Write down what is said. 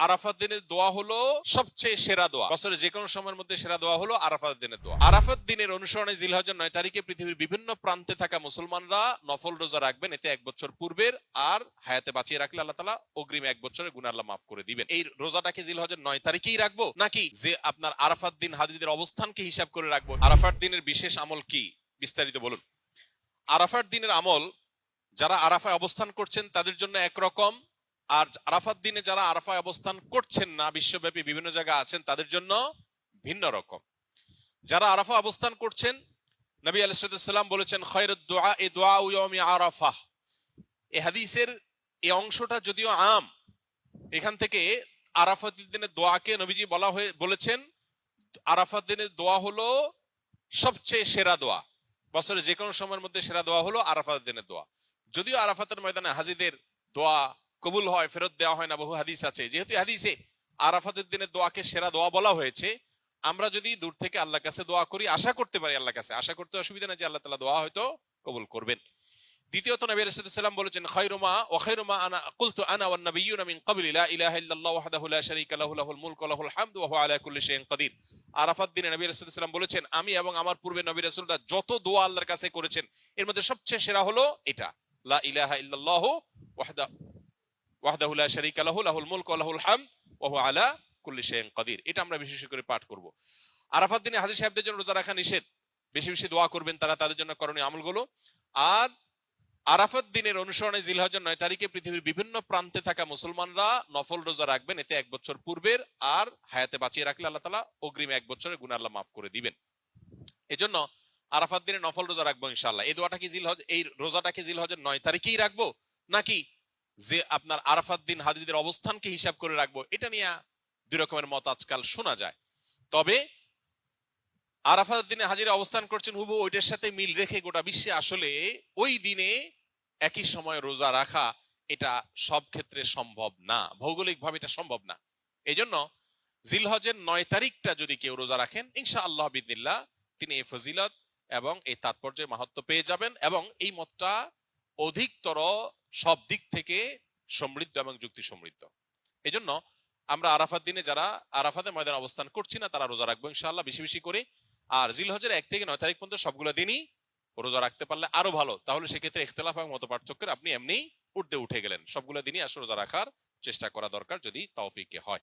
আরাফাত দিনের দোয়া হলো সবচেয়ে সেরা দোয়া। বছরে যে কোনো সময়ের মধ্যে সেরা দোয়া হলো আরাফাত দিনের দোয়া। আরাফাত দিনের অনুসরণে জিলহজের 9 তারিখে পৃথিবীর বিভিন্ন প্রান্তে থাকা মুসলমানরা নফল রোজা রাখবেন। এতে 1 বছর পূর্বের আর হায়াতে বাঁচিয়ে রাখলে আল্লাহ তাআলা অগ্রিম 1 বছরের গুনাহ আল্লাহ মাফ করে দিবেন। এই রোজাটাকে জিলহজের 9 তারিখেই রাখবো নাকি যে আপনার আরাফাত দিন হাজিদের অবস্থানকে হিসাব করে রাখবো? আরাফাত দিনের বিশেষ আমল কি বিস্তারিত বলুন। আরাফাত দিনের আমল যারা আরাফায় অবস্থান করছেন তাদের জন্য একরকম, আর আরাফাত দিনে যারা আরাফায় অবস্থান করছেন না, বিশ্বব্যাপী বিভিন্ন জায়গায় আছেন, তাদের জন্য ভিন্ন রকম। যারা আরাফা অবস্থান করছেন, নবী আলাইহিস সালাম বলেছেন খায়রুদ দুআ দুআউ ইয়াউমি আরাফা। এই হাদিসের এই অংশটা যদিও আম, এখান থেকে আরাফাত দিনের দোয়াকে নবীজি বলেছেন আরাফাত দিনের দোয়া হলো সবচেয়ে সেরা দোয়া। বছরে যে কোনো সময়ের মধ্যে সেরা দোয়া হলো আরাফাত দিনের দোয়া। যদিও আরাফাতের ময়দানে হাজিদের দোয়া কবুল হয়, ফেরত দেওয়া হয় না, বহু হাদিস আছে। যেহেতু হাদিসে আরাফাতের দিনের দোয়াকে সেরা দোয়া বলা হয়েছে, আমরা যদি দূর থেকে আল্লাহর কাছে দোয়া করি, আশা করতে পারি আল্লাহর কাছে, আশা করতে অসুবিধা নেই যে আল্লাহ তাআলা দোয়া হয়তো কবুল করবেন। দ্বিতীয়ত নবী আলাইহিস সালাম বলেছেন খায়রুমা ওয়া খায়রুমা আনা কুলতু আনা ওয়ান নাবিয়্যুনা মিন ক্বাবলি লা ইলাহা ইল্লাল্লাহু ওয়াহদাহু লা শারীকা লাহু লাহুল মুলকু ওয়া লাহুল হামদু ওয়া হুয়া আলা কুল্লি শাইইন কাদির। আরাফাত দিনে নবী আলাইহিস সালাম বলেছেন আমি এবং আমার পূর্বে নবী রাসূলরা যত দোয়া আল্লাহর কাছে করেছেন এর মধ্যে সবচেয়ে সেরা হলো এটা, লা ইলাহা ইল্লাল্লাহু ওয়াহদাহু লা শারীকা লাহু লাহুল মুলকু ওয়া লাহুল হামদু ওয়া হুয়া আলা কুল্লি শাইইন কাদির। এটা আমরা বিশেষ করে পাঠ করব। আরাফাত দিনে হাজী সাহেবদের জন্য রোজা রাখা নিষেধ, বেশি বেশি দোয়া করবেন তারা, তাদের জন্য করণীয় আমলগুলো। আর আরাফাত দিনের অনুসরণে জিলহজের 9 তারিখে পৃথিবীর বিভিন্ন প্রান্তে থাকা মুসলমানরা নফল রোজা রাখবেন। এতে 1 বছর পূর্বের আর হায়াতে বাঁচিয়ে রাখলে আল্লাহ তাআলা অগ্রিম 1 বছরের গুনাহ আল্লাহ মাফ করে দিবেন। এজন্য আরাফাত দিনে নফল রোজা রাখবো ইনশাআল্লাহ। এই দোয়াটা কি এই রোজাটাকে জিলহজের 9 তারিখেই রাখবো নাকি যে আপনার আরাফাত দিন হাজিদের অবস্থানকে হিসাব করে রাখবো? এটা নিয়ে দুই রকমের মত আজকাল শোনা যায়। তবে আরাফাত দিনে হাজিরা অবস্থান করছেন হুবহু ওইটার সাথে মিল রেখে গোটা বিশ্বে আসলে ওই দিনে একই সময় রোজা রাখা এটা সব ক্ষেত্রে সম্ভব না, ভৌগোলিকভাবে এটা সম্ভব না। এই জন্য জিলহজের 9 তারিখটা যদি কেউ রোজা রাখেন ইনশাআল্লাহ বিদিনিল্লাহ তিনি এই ফজিলত এবং এই তাৎপর্যের মাহাত্ম্য পেয়ে যাবেন, এবং এই মতটা অধিকতর সব দিক থেকে সমৃদ্ধ এবং যুক্তি সমৃদ্ধ। এই জন্য আমরা আরাফাত দিনে যারা আরাফাতের ময়দানে অবস্থান করছি না তারা রোজা রাখবো ইনশাআল্লাহ বেশি বেশি করে। আর জিলহজের 1 থেকে 9 তারিখ পর্যন্ত সবগুলো দিনই রোজা রাখতে পারলে আরো ভালো। তাহলে সেক্ষেত্রে ইখতিলাফ এবং মত পার্থক্যের আপনি এমনি উঠে গেলেন। সবগুলো দিনই আসলে রোজা রাখার চেষ্টা করা দরকার যদি তৌফিকে হয়।